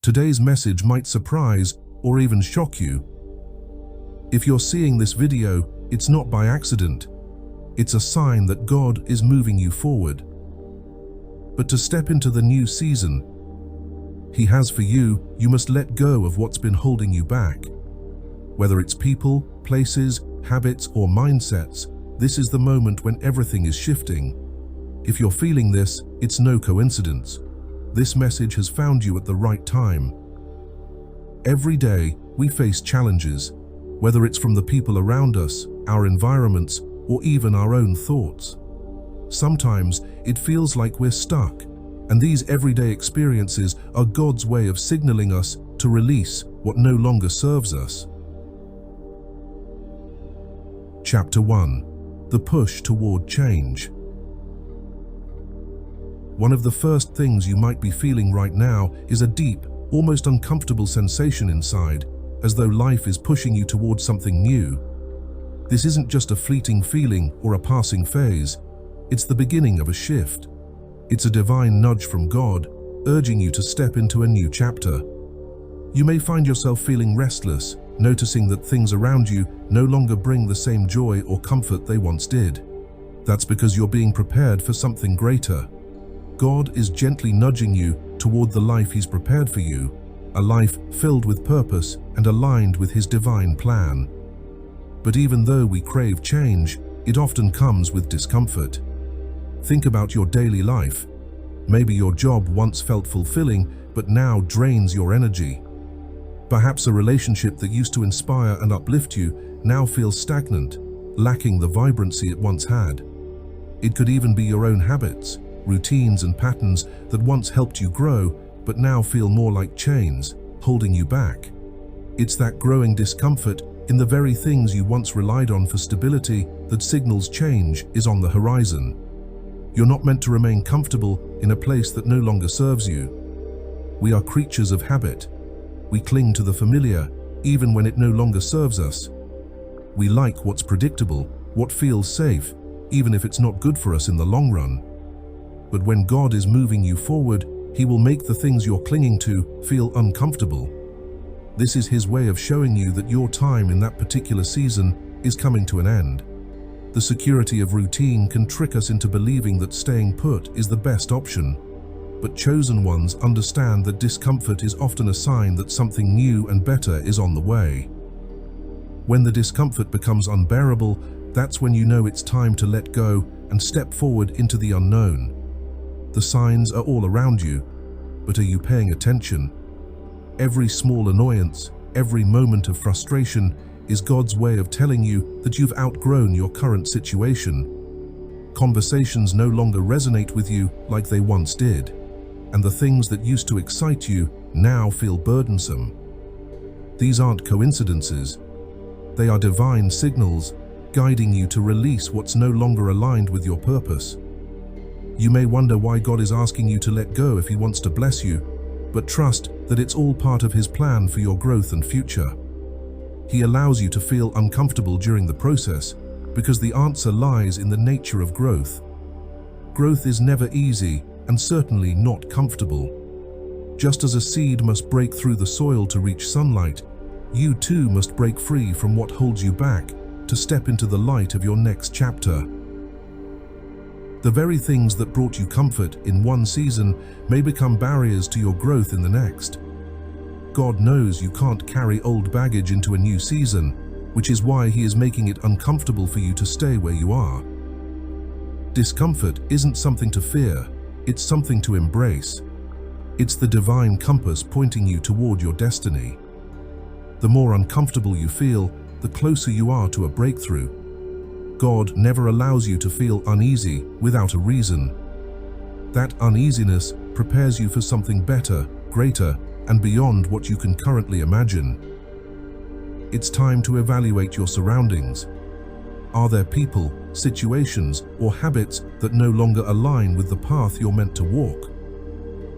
Today's message might surprise or even shock you. If you're seeing this video, it's not by accident. It's a sign that God is moving you forward. But to step into the new season He has for you, you must let go of what's been holding you back. Whether it's people, places, habits, or mindsets, this is the moment when everything is shifting. If you're feeling this, it's no coincidence. This message has found you at the right time. Every day, we face challenges, whether it's from the people around us, our environments, or even our own thoughts. Sometimes it feels like we're stuck, and these everyday experiences are God's way of signaling us to release what no longer serves us. Chapter 1: The Push Toward Change. One of the first things you might be feeling right now is a deep, almost uncomfortable sensation inside, as though life is pushing you towards something new. This isn't just a fleeting feeling or a passing phase. It's the beginning of a shift. It's a divine nudge from God, urging you to step into a new chapter. You may find yourself feeling restless, noticing that things around you no longer bring the same joy or comfort they once did. That's because you're being prepared for something greater. God is gently nudging you toward the life He's prepared for you, a life filled with purpose and aligned with His divine plan. But even though we crave change, it often comes with discomfort. Think about your daily life. Maybe your job once felt fulfilling, but now drains your energy. Perhaps a relationship that used to inspire and uplift you now feels stagnant, lacking the vibrancy it once had. It could even be your own habits, routines and patterns that once helped you grow, but now feel more like chains, holding you back. It's that growing discomfort in the very things you once relied on for stability that signals change is on the horizon. You're not meant to remain comfortable in a place that no longer serves you. We are creatures of habit. We cling to the familiar, even when it no longer serves us. We like what's predictable, what feels safe, even if it's not good for us in the long run. But when God is moving you forward, He will make the things you're clinging to feel uncomfortable. This is His way of showing you that your time in that particular season is coming to an end. The security of routine can trick us into believing that staying put is the best option. But chosen ones understand that discomfort is often a sign that something new and better is on the way. When the discomfort becomes unbearable, that's when you know it's time to let go and step forward into the unknown. The signs are all around you, but are you paying attention? Every small annoyance, every moment of frustration is God's way of telling you that you've outgrown your current situation. Conversations no longer resonate with you like they once did, and the things that used to excite you now feel burdensome. These aren't coincidences. They are divine signals guiding you to release what's no longer aligned with your purpose. You may wonder why God is asking you to let go if He wants to bless you, but trust that it's all part of His plan for your growth and future. He allows you to feel uncomfortable during the process because the answer lies in the nature of growth. Growth is never easy and certainly not comfortable. Just as a seed must break through the soil to reach sunlight, you too must break free from what holds you back to step into the light of your next chapter. The very things that brought you comfort in one season may become barriers to your growth in the next. God knows you can't carry old baggage into a new season, which is why He is making it uncomfortable for you to stay where you are. Discomfort isn't something to fear, it's something to embrace. It's the divine compass pointing you toward your destiny. The more uncomfortable you feel, the closer you are to a breakthrough. God never allows you to feel uneasy without a reason. That uneasiness prepares you for something better, greater, and beyond what you can currently imagine. It's time to evaluate your surroundings. Are there people, situations, or habits that no longer align with the path you're meant to walk?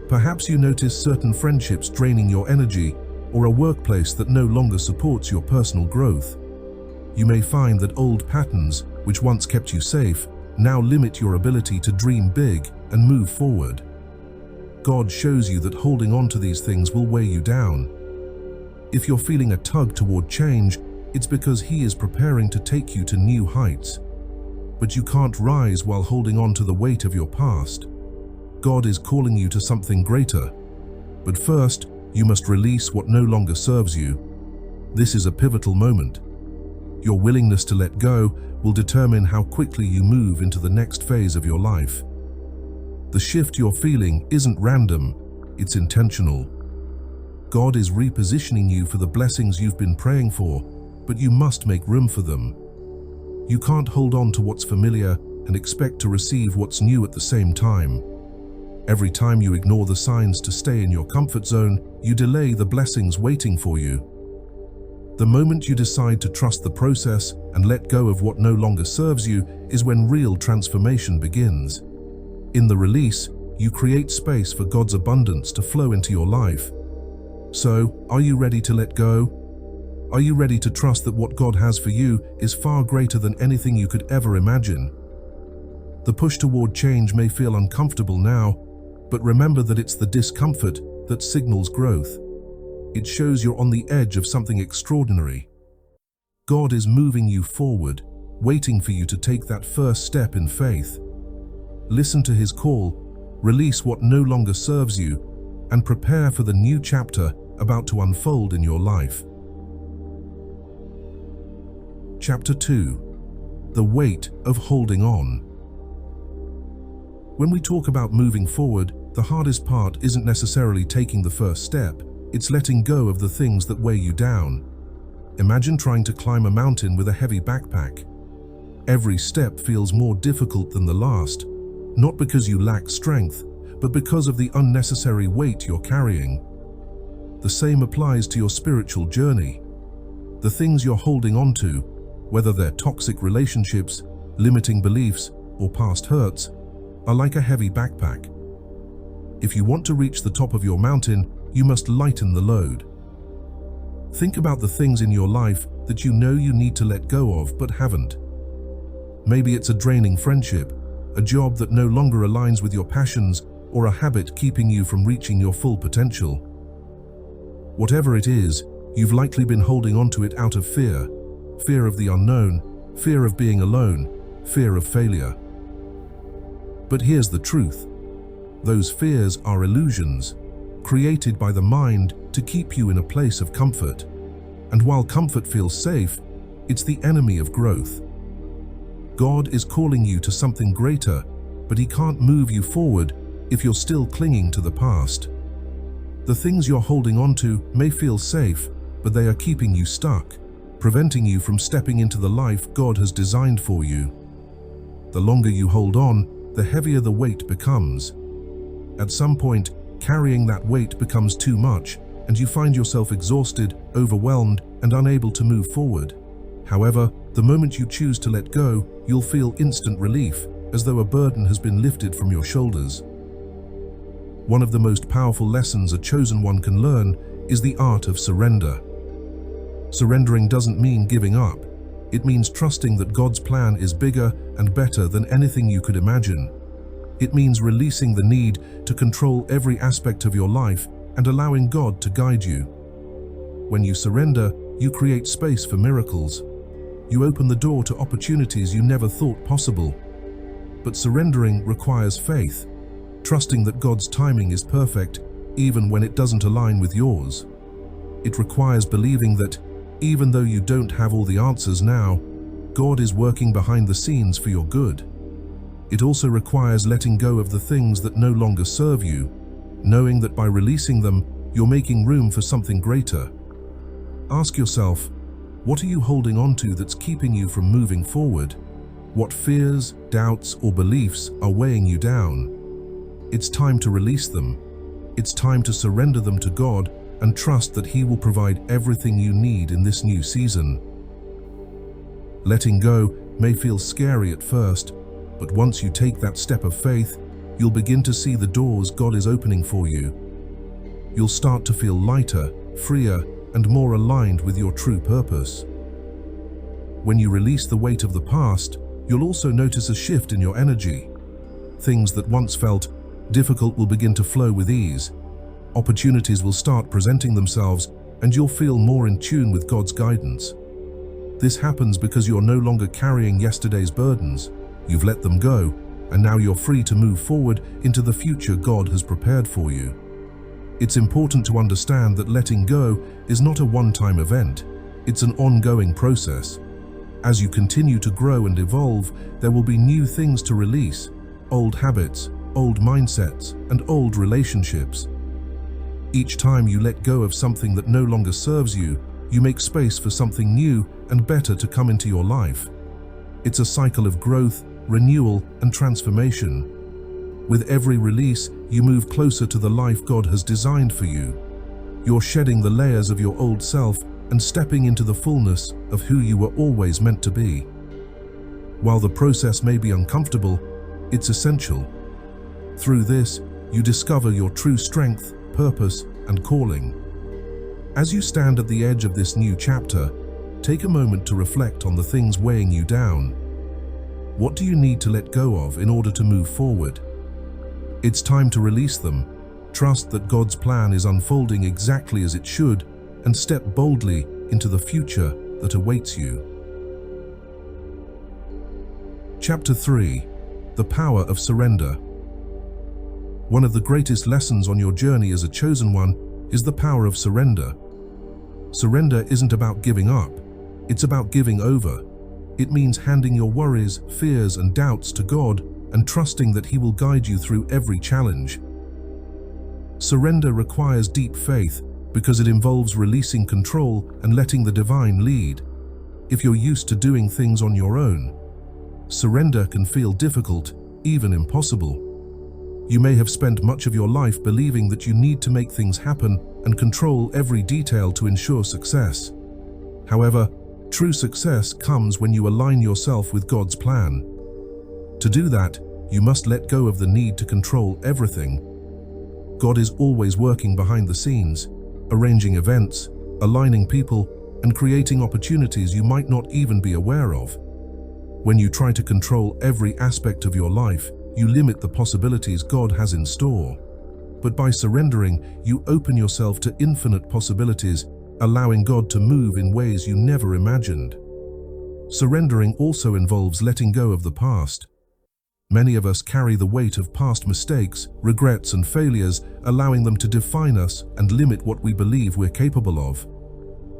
Perhaps you notice certain friendships draining your energy, or a workplace that no longer supports your personal growth. You may find that old patterns, which once kept you safe, now limit your ability to dream big and move forward. God shows you that holding on to these things will weigh you down. If you're feeling a tug toward change, it's because He is preparing to take you to new heights. But you can't rise while holding on to the weight of your past. God is calling you to something greater. But first, you must release what no longer serves you. This is a pivotal moment. Your willingness to let go will determine how quickly you move into the next phase of your life. The shift you're feeling isn't random, it's intentional. God is repositioning you for the blessings you've been praying for, but you must make room for them. You can't hold on to what's familiar and expect to receive what's new at the same time. Every time you ignore the signs to stay in your comfort zone, you delay the blessings waiting for you. The moment you decide to trust the process and let go of what no longer serves you is when real transformation begins. In the release, you create space for God's abundance to flow into your life. So, are you ready to let go? Are you ready to trust that what God has for you is far greater than anything you could ever imagine? The push toward change may feel uncomfortable now, but remember that it's the discomfort that signals growth. It shows you're on the edge of something extraordinary. God is moving you forward, waiting for you to take that first step in faith. Listen to His call, release what no longer serves you, and prepare for the new chapter about to unfold in your life. Chapter 2. The weight of holding on. When we talk about moving forward, the hardest part isn't necessarily taking the first step, it's letting go of the things that weigh you down. Imagine trying to climb a mountain with a heavy backpack. Every step feels more difficult than the last, not because you lack strength, but because of the unnecessary weight you're carrying. The same applies to your spiritual journey. The things you're holding on to, whether they're toxic relationships, limiting beliefs, or past hurts, are like a heavy backpack. If you want to reach the top of your mountain, you must lighten the load. Think about the things in your life that you know you need to let go of but haven't. Maybe it's a draining friendship, a job that no longer aligns with your passions, or a habit keeping you from reaching your full potential. Whatever it is, you've likely been holding on to it out of fear. Fear of the unknown, fear of being alone, fear of failure. But here's the truth. Those fears are illusions, created by the mind to keep you in a place of comfort. And while comfort feels safe, it's the enemy of growth. God is calling you to something greater, but He can't move you forward if you're still clinging to the past. The things you're holding on to may feel safe, but they are keeping you stuck, preventing you from stepping into the life God has designed for you. The longer you hold on, the heavier the weight becomes. At some point, carrying that weight becomes too much, and you find yourself exhausted, overwhelmed, and unable to move forward. However, the moment you choose to let go, you'll feel instant relief, as though a burden has been lifted from your shoulders. One of the most powerful lessons a chosen one can learn is the art of surrender. Surrendering doesn't mean giving up. It means trusting that God's plan is bigger and better than anything you could imagine. It means releasing the need to control every aspect of your life and allowing God to guide you. When you surrender, you create space for miracles. You open the door to opportunities you never thought possible. But surrendering requires faith, trusting that God's timing is perfect, even when it doesn't align with yours. It requires believing that, even though you don't have all the answers now, God is working behind the scenes for your good. It also requires letting go of the things that no longer serve you, knowing that by releasing them, you're making room for something greater. Ask yourself, what are you holding on to that's keeping you from moving forward? What fears, doubts, or beliefs are weighing you down? It's time to release them. It's time to surrender them to God and trust that He will provide everything you need in this new season. Letting go may feel scary at first, but once you take that step of faith, you'll begin to see the doors God is opening for you. You'll start to feel lighter, freer, and more aligned with your true purpose. When you release the weight of the past, you'll also notice a shift in your energy. Things that once felt difficult will begin to flow with ease. Opportunities will start presenting themselves, and you'll feel more in tune with God's guidance. This happens because you're no longer carrying yesterday's burdens. You've let them go, and now you're free to move forward into the future God has prepared for you. It's important to understand that letting go is not a one-time event. It's an ongoing process. As you continue to grow and evolve, there will be new things to release: old habits, old mindsets, and old relationships. Each time you let go of something that no longer serves you, you make space for something new and better to come into your life. It's a cycle of growth, renewal, and transformation. With every release, you move closer to the life God has designed for you. You're shedding the layers of your old self and stepping into the fullness of who you were always meant to be. While the process may be uncomfortable, it's essential. Through this, you discover your true strength, purpose, and calling. As you stand at the edge of this new chapter, take a moment to reflect on the things weighing you down. What do you need to let go of in order to move forward? It's time to release them. Trust that God's plan is unfolding exactly as it should, and step boldly into the future that awaits you. Chapter 3: The Power of Surrender. One of the greatest lessons on your journey as a chosen one is the power of surrender. Surrender isn't about giving up, it's about giving over. It means handing your worries, fears, and doubts to God and trusting that He will guide you through every challenge. Surrender requires deep faith because it involves releasing control and letting the divine lead. If you're used to doing things on your own, surrender can feel difficult, even impossible. You may have spent much of your life believing that you need to make things happen and control every detail to ensure success. However, true success comes when you align yourself with God's plan. To do that, you must let go of the need to control everything. God is always working behind the scenes, arranging events, aligning people, and creating opportunities you might not even be aware of. When you try to control every aspect of your life, you limit the possibilities God has in store. But by surrendering, you open yourself to infinite possibilities, allowing God to move in ways you never imagined. Surrendering also involves letting go of the past. Many of us carry the weight of past mistakes, regrets, and failures, allowing them to define us and limit what we believe we're capable of.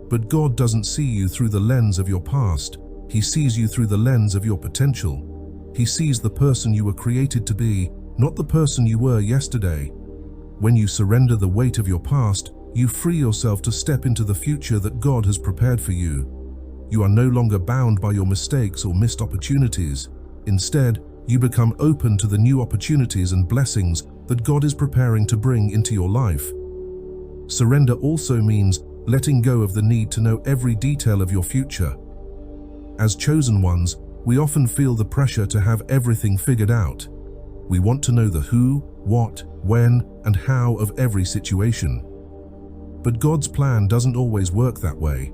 But God doesn't see you through the lens of your past. He sees you through the lens of your potential. He sees the person you were created to be, not the person you were yesterday. When you surrender the weight of your past, you free yourself to step into the future that God has prepared for you. You are no longer bound by your mistakes or missed opportunities. Instead, you become open to the new opportunities and blessings that God is preparing to bring into your life. Surrender also means letting go of the need to know every detail of your future. As chosen ones, we often feel the pressure to have everything figured out. We want to know the who, what, when, and how of every situation. But God's plan doesn't always work that way.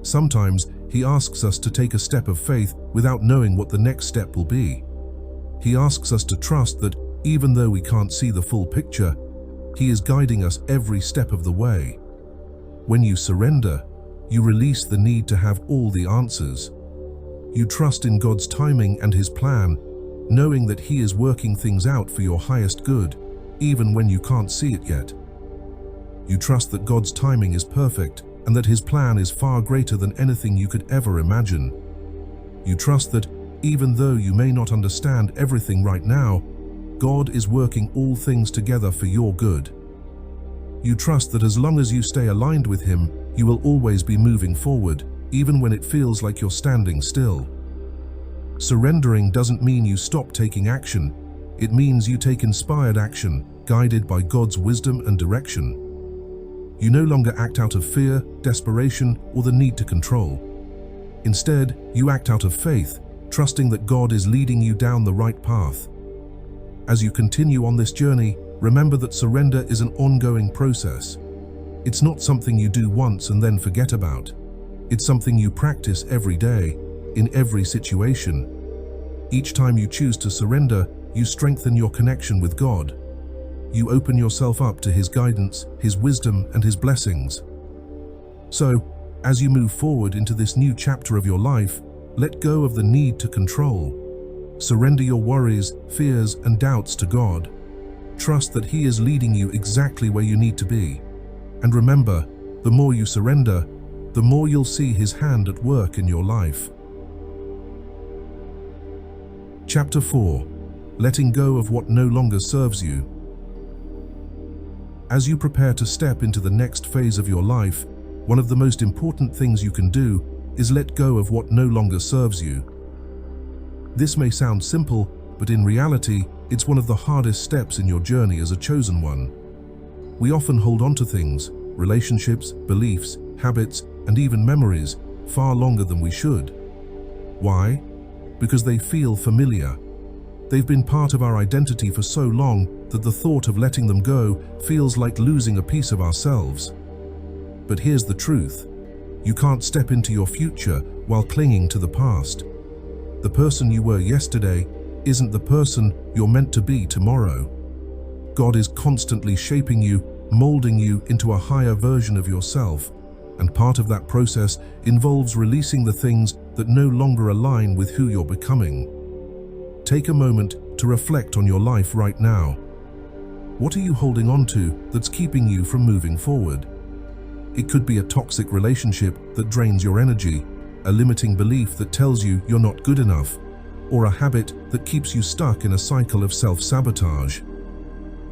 Sometimes He asks us to take a step of faith without knowing what the next step will be. He asks us to trust that even though we can't see the full picture, He is guiding us every step of the way. When you surrender, you release the need to have all the answers. You trust in God's timing and His plan, knowing that He is working things out for your highest good, even when you can't see it yet. You trust that God's timing is perfect and that His plan is far greater than anything you could ever imagine. You trust that even though you may not understand everything right now, God is working all things together for your good. You trust that as long as you stay aligned with Him, you will always be moving forward, even when it feels like you're standing still. Surrendering doesn't mean you stop taking action. It means you take inspired action, guided by God's wisdom and direction. You no longer act out of fear, desperation, or the need to control. Instead, you act out of faith, trusting that God is leading you down the right path. As you continue on this journey, remember that surrender is an ongoing process. It's not something you do once and then forget about. It's something you practice every day, in every situation. Each time you choose to surrender, you strengthen your connection with God, you open yourself up to His guidance, His wisdom, and His blessings. So, as you move forward into this new chapter of your life, let go of the need to control. Surrender your worries, fears, and doubts to God. Trust that He is leading you exactly where you need to be. And remember, the more you surrender, the more you'll see His hand at work in your life. Chapter 4. Letting go of what no longer serves you. As you prepare to step into the next phase of your life, one of the most important things you can do is let go of what no longer serves you. This may sound simple, but in reality, it's one of the hardest steps in your journey as a chosen one. We often hold on to things, relationships, beliefs, habits, and even memories, far longer than we should. Why? Because they feel familiar. They've been part of our identity for so long that the thought of letting them go feels like losing a piece of ourselves. But here's the truth. You can't step into your future while clinging to the past. The person you were yesterday isn't the person you're meant to be tomorrow. God is constantly shaping you, molding you into a higher version of yourself, and part of that process involves releasing the things that no longer align with who you're becoming. Take a moment to reflect on your life right now. What are you holding on to that's keeping you from moving forward? It could be a toxic relationship that drains your energy, a limiting belief that tells you you're not good enough, or a habit that keeps you stuck in a cycle of self-sabotage.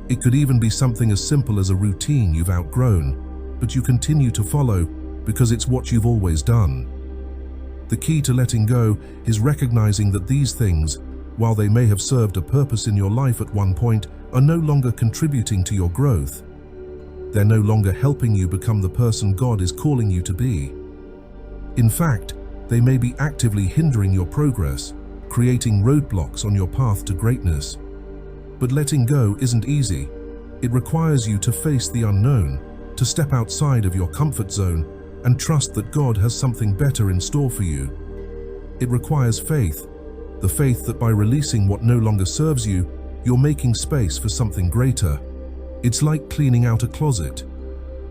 It could even be something as simple as a routine you've outgrown, but you continue to follow because it's what you've always done. The key to letting go is recognizing that these things, while they may have served a purpose in your life at one point, are no longer contributing to your growth. They're no longer helping you become the person God is calling you to be. In fact, they may be actively hindering your progress, creating roadblocks on your path to greatness. But letting go isn't easy. It requires you to face the unknown, to step outside of your comfort zone, and trust that God has something better in store for you. It requires faith, the faith that by releasing what no longer serves you, you're making space for something greater. It's like cleaning out a closet.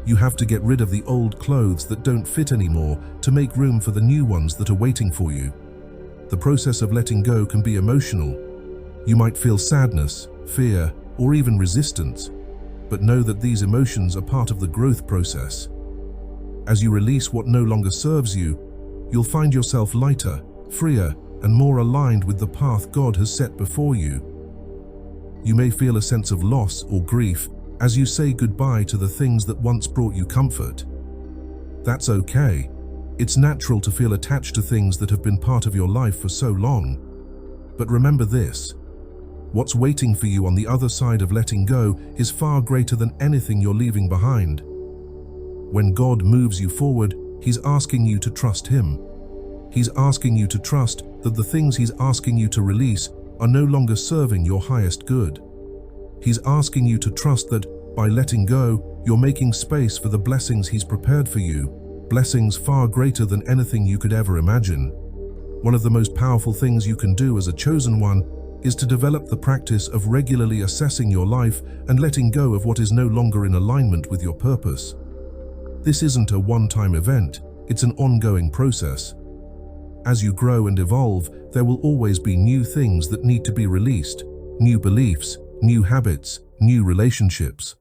You have to get rid of the old clothes that don't fit anymore to make room for the new ones that are waiting for you. The process of letting go can be emotional. You might feel sadness, fear, or even resistance, but know that these emotions are part of the growth process. As you release what no longer serves you, you'll find yourself lighter, freer, and more aligned with the path God has set before you. You may feel a sense of loss or grief as you say goodbye to the things that once brought you comfort. That's okay. It's natural to feel attached to things that have been part of your life for so long. But remember this: what's waiting for you on the other side of letting go is far greater than anything you're leaving behind. When God moves you forward, He's asking you to trust Him. He's asking you to trust that the things He's asking you to release are no longer serving your highest good. He's asking you to trust that by letting go, you're making space for the blessings He's prepared for you, blessings far greater than anything you could ever imagine. One of the most powerful things you can do as a chosen one is to develop the practice of regularly assessing your life and letting go of what is no longer in alignment with your purpose. This isn't a one-time event, it's an ongoing process. As you grow and evolve, there will always be new things that need to be released, new beliefs, new habits, new relationships.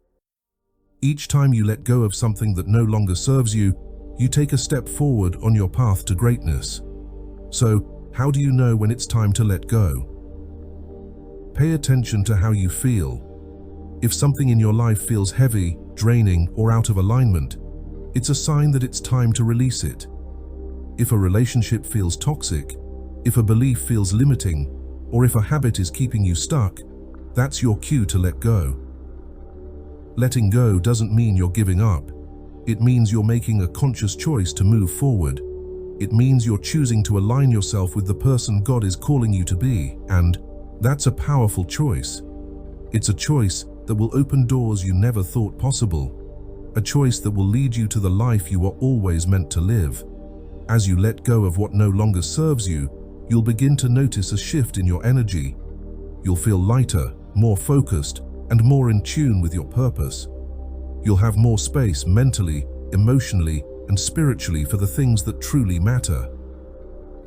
Each time you let go of something that no longer serves you, you take a step forward on your path to greatness. So, how do you know when it's time to let go? Pay attention to how you feel. If something in your life feels heavy, draining, or out of alignment, it's a sign that it's time to release it. If a relationship feels toxic, if a belief feels limiting, or if a habit is keeping you stuck, that's your cue to let go. Letting go doesn't mean you're giving up. It means you're making a conscious choice to move forward. It means you're choosing to align yourself with the person God is calling you to be, and that's a powerful choice. It's a choice that will open doors you never thought possible, a choice that will lead you to the life you were always meant to live. As you let go of what no longer serves you, you'll begin to notice a shift in your energy. You'll feel lighter, more focused, and more in tune with your purpose. You'll have more space mentally, emotionally, and spiritually for the things that truly matter.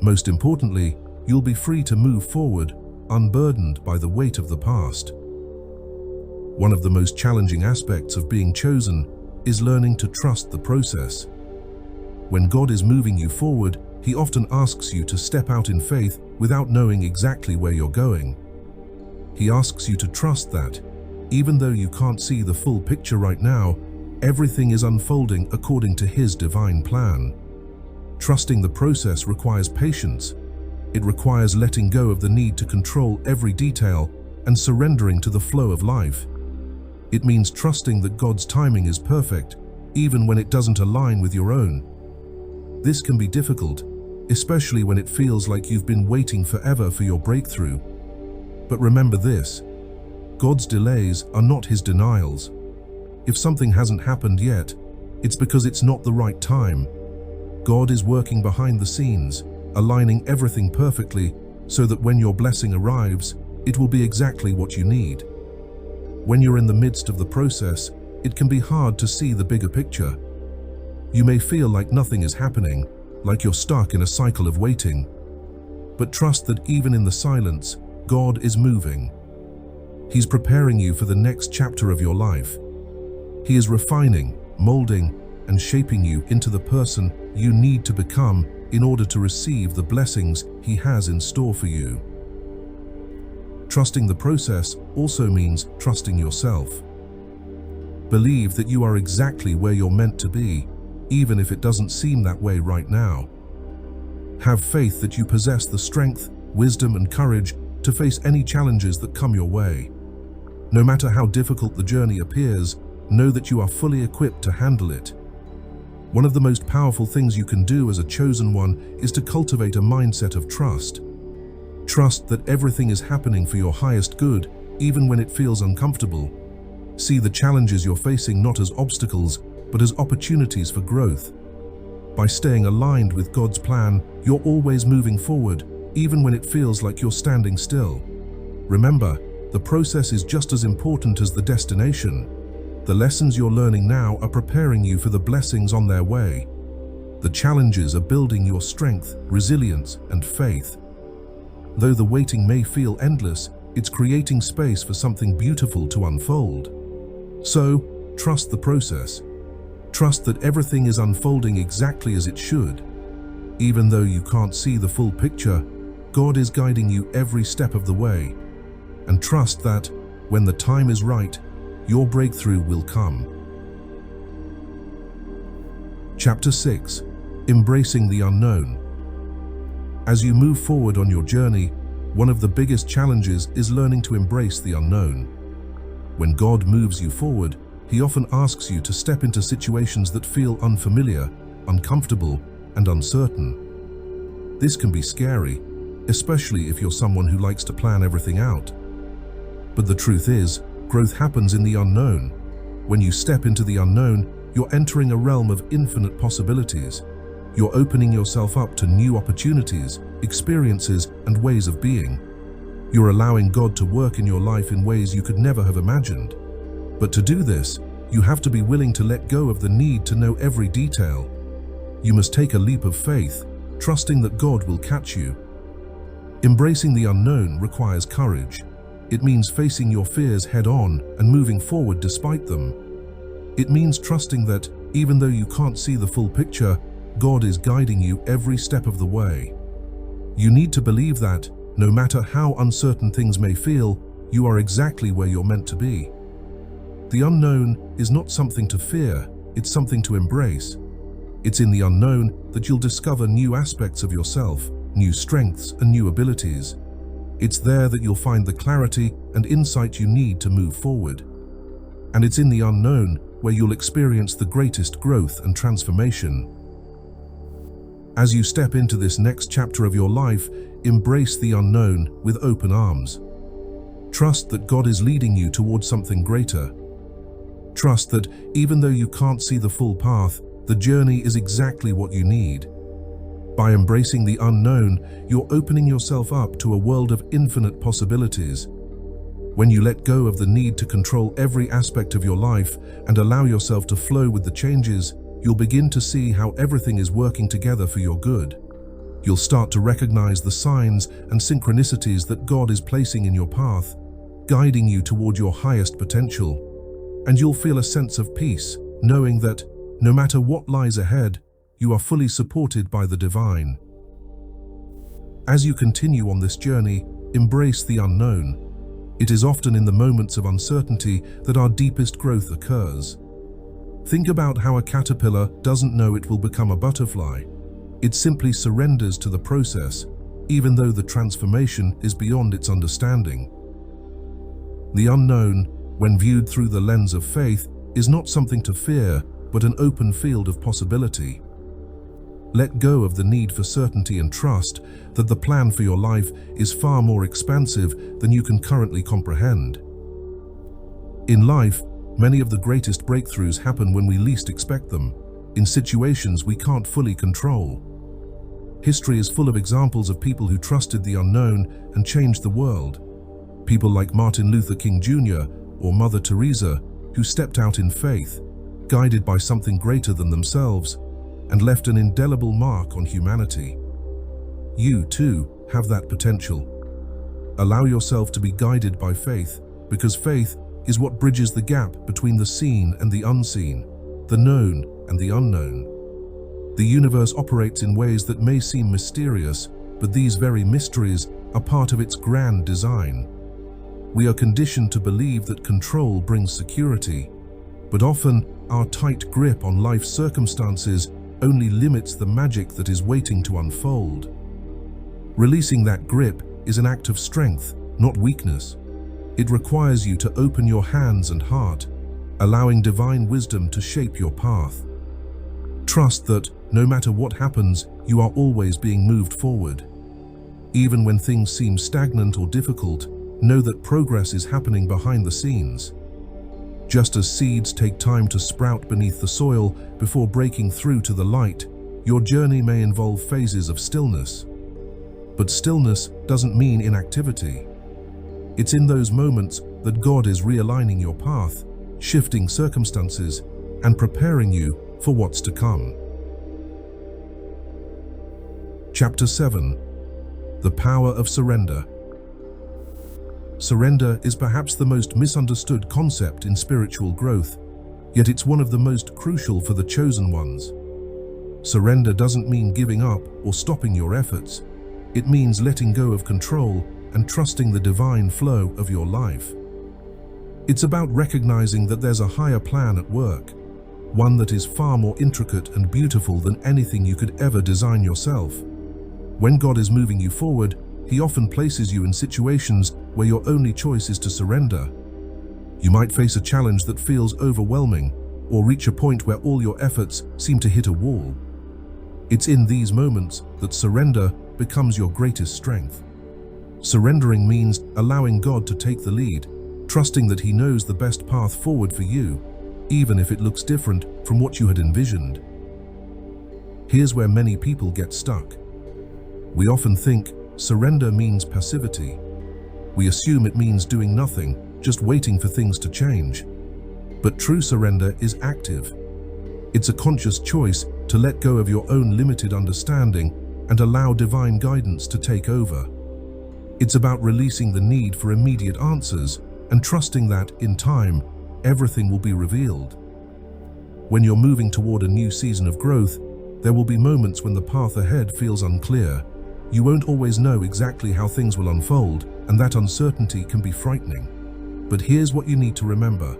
Most importantly, you'll be free to move forward, unburdened by the weight of the past. One of the most challenging aspects of being chosen is learning to trust the process. When God is moving you forward, He often asks you to step out in faith without knowing exactly where you're going. He asks you to trust that, even though you can't see the full picture right now, everything is unfolding according to His divine plan. Trusting the process requires patience. It requires letting go of the need to control every detail and surrendering to the flow of life. It means trusting that God's timing is perfect, even when it doesn't align with your own. This can be difficult, especially when it feels like you've been waiting forever for your breakthrough. But remember this: God's delays are not His denials. If something hasn't happened yet, it's because it's not the right time. God is working behind the scenes, aligning everything perfectly so that when your blessing arrives, it will be exactly what you need. When you're in the midst of the process, it can be hard to see the bigger picture. You may feel like nothing is happening, like you're stuck in a cycle of waiting. But trust that even in the silence, God is moving. He's preparing you for the next chapter of your life. He is refining, molding, and shaping you into the person you need to become in order to receive the blessings He has in store for you. Trusting the process also means trusting yourself. Believe that you are exactly where you're meant to be, even if it doesn't seem that way right now. Have faith that you possess the strength, wisdom, and courage to face any challenges that come your way. No matter how difficult the journey appears, know that you are fully equipped to handle it. One of the most powerful things you can do as a chosen one is to cultivate a mindset of trust. Trust that everything is happening for your highest good, even when it feels uncomfortable. See the challenges you're facing not as obstacles, but as opportunities for growth. By staying aligned with God's plan, you're always moving forward, even when it feels like you're standing still. Remember, the process is just as important as the destination. The lessons you're learning now are preparing you for the blessings on their way. The challenges are building your strength, resilience, and faith. Though the waiting may feel endless, it's creating space for something beautiful to unfold. So, trust the process. Trust that everything is unfolding exactly as it should. Even though you can't see the full picture, God is guiding you every step of the way. And trust that, when the time is right, your breakthrough will come. Chapter 6: Embracing the Unknown. As you move forward on your journey, one of the biggest challenges is learning to embrace the unknown. When God moves you forward, He often asks you to step into situations that feel unfamiliar, uncomfortable, and uncertain. This can be scary, especially if you're someone who likes to plan everything out. But the truth is, growth happens in the unknown. When you step into the unknown, you're entering a realm of infinite possibilities. You're opening yourself up to new opportunities, experiences, and ways of being. You're allowing God to work in your life in ways you could never have imagined. But to do this, you have to be willing to let go of the need to know every detail. You must take a leap of faith, trusting that God will catch you. Embracing the unknown requires courage. It means facing your fears head-on and moving forward despite them. It means trusting that, even though you can't see the full picture, God is guiding you every step of the way. You need to believe that, no matter how uncertain things may feel, you are exactly where you're meant to be. The unknown is not something to fear, it's something to embrace. It's in the unknown that you'll discover new aspects of yourself, new strengths, and new abilities. It's there that you'll find the clarity and insight you need to move forward. And it's in the unknown where you'll experience the greatest growth and transformation. As you step into this next chapter of your life, embrace the unknown with open arms. Trust that God is leading you towards something greater. Trust that, even though you can't see the full path, the journey is exactly what you need. By embracing the unknown, you're opening yourself up to a world of infinite possibilities. When you let go of the need to control every aspect of your life and allow yourself to flow with the changes, you'll begin to see how everything is working together for your good. You'll start to recognize the signs and synchronicities that God is placing in your path, guiding you toward your highest potential. And you'll feel a sense of peace, knowing that, no matter what lies ahead, you are fully supported by the divine. As you continue on this journey, embrace the unknown. It is often in the moments of uncertainty that our deepest growth occurs. Think about how a caterpillar doesn't know it will become a butterfly. It simply surrenders to the process, even though the transformation is beyond its understanding. The unknown, when viewed through the lens of faith, is not something to fear, but an open field of possibility. Let go of the need for certainty and trust that the plan for your life is far more expansive than you can currently comprehend. In life, many of the greatest breakthroughs happen when we least expect them, in situations we can't fully control. History is full of examples of people who trusted the unknown and changed the world. People like Martin Luther King Jr. or Mother Teresa, who stepped out in faith, guided by something greater than themselves, and left an indelible mark on humanity. You, too, have that potential. Allow yourself to be guided by faith, because faith is what bridges the gap between the seen and the unseen, the known and the unknown. The universe operates in ways that may seem mysterious, but these very mysteries are part of its grand design. We are conditioned to believe that control brings security, but often our tight grip on life's circumstances only limits the magic that is waiting to unfold. Releasing that grip is an act of strength, not weakness. It requires you to open your hands and heart, allowing divine wisdom to shape your path. Trust that, no matter what happens, you are always being moved forward. Even when things seem stagnant or difficult, know that progress is happening behind the scenes. Just as seeds take time to sprout beneath the soil before breaking through to the light, your journey may involve phases of stillness. But stillness doesn't mean inactivity. It's in those moments that God is realigning your path, shifting circumstances, and preparing you for what's to come. Chapter 7. The Power of Surrender. Surrender is perhaps the most misunderstood concept in spiritual growth, yet it's one of the most crucial for the chosen ones. Surrender doesn't mean giving up or stopping your efforts. It means letting go of control and trusting the divine flow of your life. It's about recognizing that there's a higher plan at work, one that is far more intricate and beautiful than anything you could ever design yourself. When God is moving you forward, He often places you in situations where your only choice is to surrender. You might face a challenge that feels overwhelming, or reach a point where all your efforts seem to hit a wall. It's in these moments that surrender becomes your greatest strength. Surrendering means allowing God to take the lead, trusting that He knows the best path forward for you, even if it looks different from what you had envisioned. Here's where many people get stuck. We often think surrender means passivity. We assume it means doing nothing, just waiting for things to change. But true surrender is active. It's a conscious choice to let go of your own limited understanding and allow divine guidance to take over. It's about releasing the need for immediate answers and trusting that, in time, everything will be revealed. When you're moving toward a new season of growth, there will be moments when the path ahead feels unclear. You won't always know exactly how things will unfold, and that uncertainty can be frightening. But here's what you need to remember.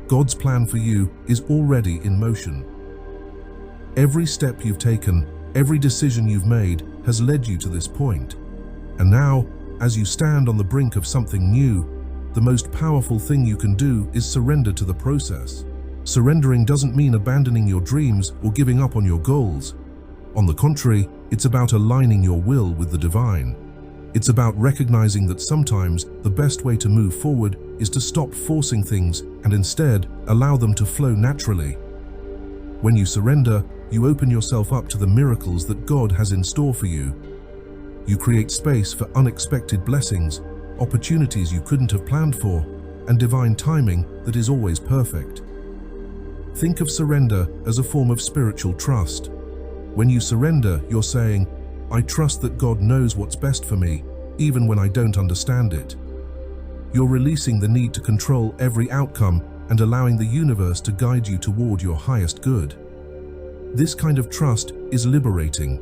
God's plan for you is already in motion. Every step you've taken, every decision you've made has led you to this point. And now, as you stand on the brink of something new, the most powerful thing you can do is surrender to the process. Surrendering doesn't mean abandoning your dreams or giving up on your goals. On the contrary, it's about aligning your will with the divine. It's about recognizing that sometimes the best way to move forward is to stop forcing things and instead allow them to flow naturally. When you surrender, you open yourself up to the miracles that God has in store for you. You create space for unexpected blessings, opportunities you couldn't have planned for, and divine timing that is always perfect. Think of surrender as a form of spiritual trust. When you surrender, you're saying, "I trust that God knows what's best for me, even when I don't understand it." You're releasing the need to control every outcome and allowing the universe to guide you toward your highest good. This kind of trust is liberating.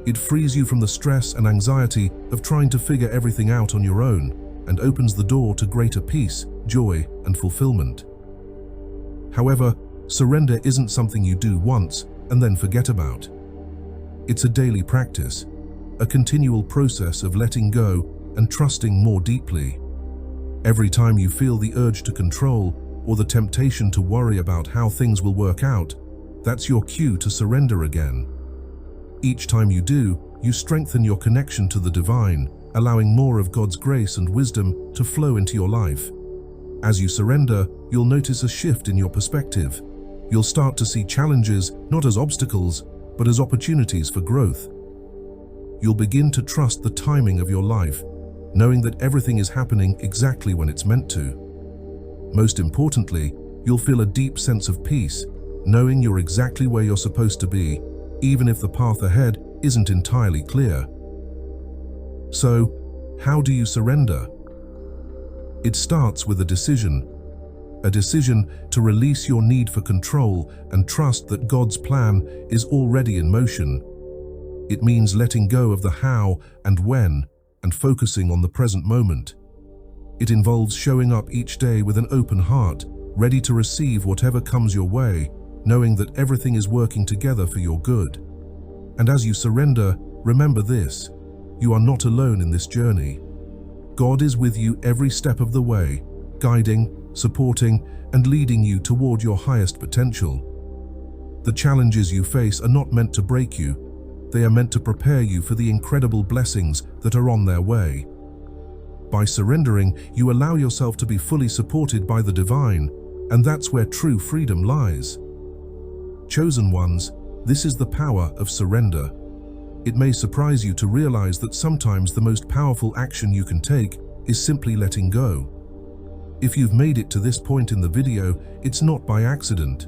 It frees you from the stress and anxiety of trying to figure everything out on your own and opens the door to greater peace, joy, and fulfillment. However, surrender isn't something you do once and then forget about. It's a daily practice, a continual process of letting go and trusting more deeply. Every time you feel the urge to control or the temptation to worry about how things will work out, that's your cue to surrender again. Each time you do, you strengthen your connection to the divine, allowing more of God's grace and wisdom to flow into your life. As you surrender, you'll notice a shift in your perspective. You'll start to see challenges not as obstacles, but as opportunities for growth. You'll begin to trust the timing of your life, knowing that everything is happening exactly when it's meant to. Most importantly, you'll feel a deep sense of peace, knowing you're exactly where you're supposed to be, even if the path ahead isn't entirely clear. So, how do you surrender? It starts with a decision to release your need for control and trust that God's plan is already in motion. It means letting go of the how and when and focusing on the present moment. It involves showing up each day with an open heart, ready to receive whatever comes your way, knowing that everything is working together for your good. And as you surrender, remember this: you are not alone in this journey. God is with you every step of the way, guiding, supporting, and leading you toward your highest potential. The challenges you face are not meant to break you. They are meant to prepare you for the incredible blessings that are on their way. By surrendering, you allow yourself to be fully supported by the divine, and that's where true freedom lies. Chosen ones, this is the power of surrender. It may surprise you to realize that sometimes the most powerful action you can take is simply letting go. If you've made it to this point in the video, it's not by accident.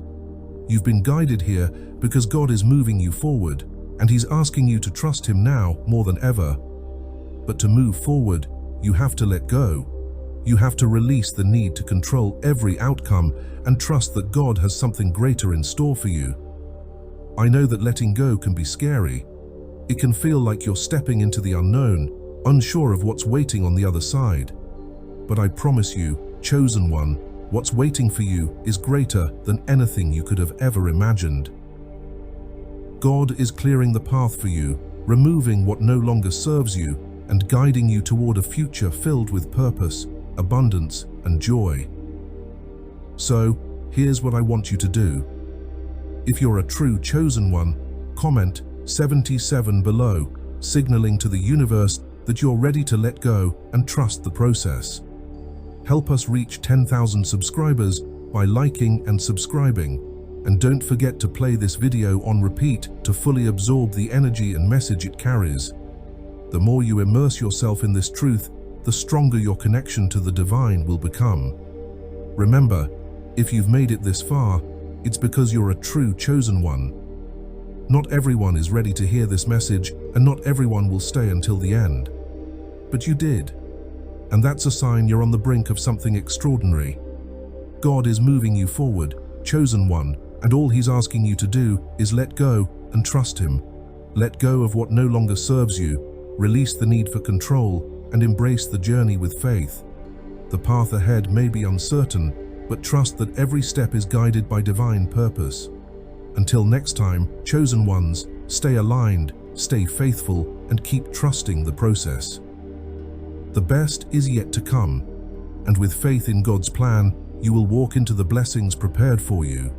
You've been guided here because God is moving you forward, and He's asking you to trust Him now more than ever. But to move forward, you have to let go. You have to release the need to control every outcome and trust that God has something greater in store for you. I know that letting go can be scary. It can feel like you're stepping into the unknown, unsure of what's waiting on the other side. But I promise you, chosen one, what's waiting for you is greater than anything you could have ever imagined. God is clearing the path for you, removing what no longer serves you, and guiding you toward a future filled with purpose, abundance, and joy. So, here's what I want you to do. If you're a true chosen one, comment 77 below, signaling to the universe that you're ready to let go and trust the process. Help us reach 10,000 subscribers by liking and subscribing, and don't forget to play this video on repeat to fully absorb the energy and message it carries. The more you immerse yourself in this truth, the stronger your connection to the divine will become. Remember, if you've made it this far, it's because you're a true chosen one. Not everyone is ready to hear this message, and not everyone will stay until the end. But you did. And that's a sign you're on the brink of something extraordinary. God is moving you forward, chosen one, and all He's asking you to do is let go and trust Him. Let go of what no longer serves you, release the need for control, and embrace the journey with faith. The path ahead may be uncertain, but trust that every step is guided by divine purpose. Until next time, chosen ones, stay aligned, stay faithful, and keep trusting the process. The best is yet to come, and with faith in God's plan, you will walk into the blessings prepared for you.